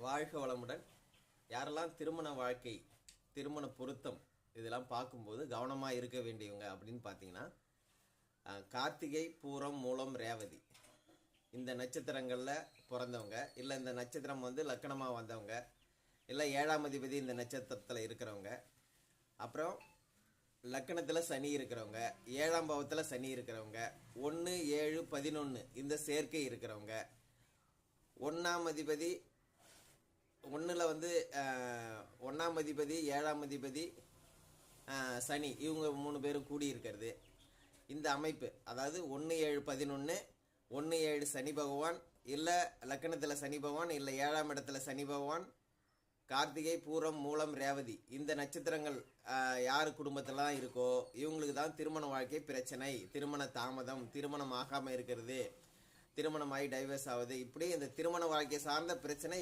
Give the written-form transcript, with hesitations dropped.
வாழ்க வளமுடன். யாரெல்லாம் திருமண வாழ்க்கை, திருமண பொருத்தம் இதெல்லாம் பார்க்கும்போது கவனமாக இருக்க வேண்டியவங்க அப்படின்னு பார்த்தீங்கன்னா, கார்த்திகை, பூரம், மூலம், ரேவதி இந்த நட்சத்திரங்களில் பிறந்தவங்க, இல்லை இந்த நட்சத்திரம் லக்கணமாக வந்தவங்க, இல்லை 7ஆம் அதிபதி இந்த நட்சத்திரத்தில் இருக்கிறவங்க, அப்புறம் லக்கணத்தில் சனி இருக்கிறவங்க, 7ஆம் பாவத்தில் சனி இருக்கிறவங்க, 1, 7, 11 இந்த சேர்க்கை இருக்கிறவங்க, 1ஆம் அதிபதி 1ல் 1ஆம் அதிபதி, 7ஆம் அதிபதி, சனி இவங்க 3 பேரும் கூடி இருக்கிறது. இந்த அமைப்பு அதாவது 1, 7, 11, 1, 7 சனி பகவான், இல்லை லக்கணத்தில் சனி பகவான், இல்லை 7ஆம் இடத்துல சனி பகவான், கார்த்திகை, பூரம், மூலம், ரேவதி இந்த நட்சத்திரங்கள் யார் குடும்பத்திலாம் இருக்கோ இவங்களுக்கு தான் திருமண வாழ்க்கை பிரச்சனை, திருமண தாமதம், திருமணம் ஆகாமல் இருக்கிறது, திருமணமாகி டைவர்ஸ் ஆகுது, இப்படி இந்த திருமண வாழ்க்கை சார்ந்த பிரச்சனை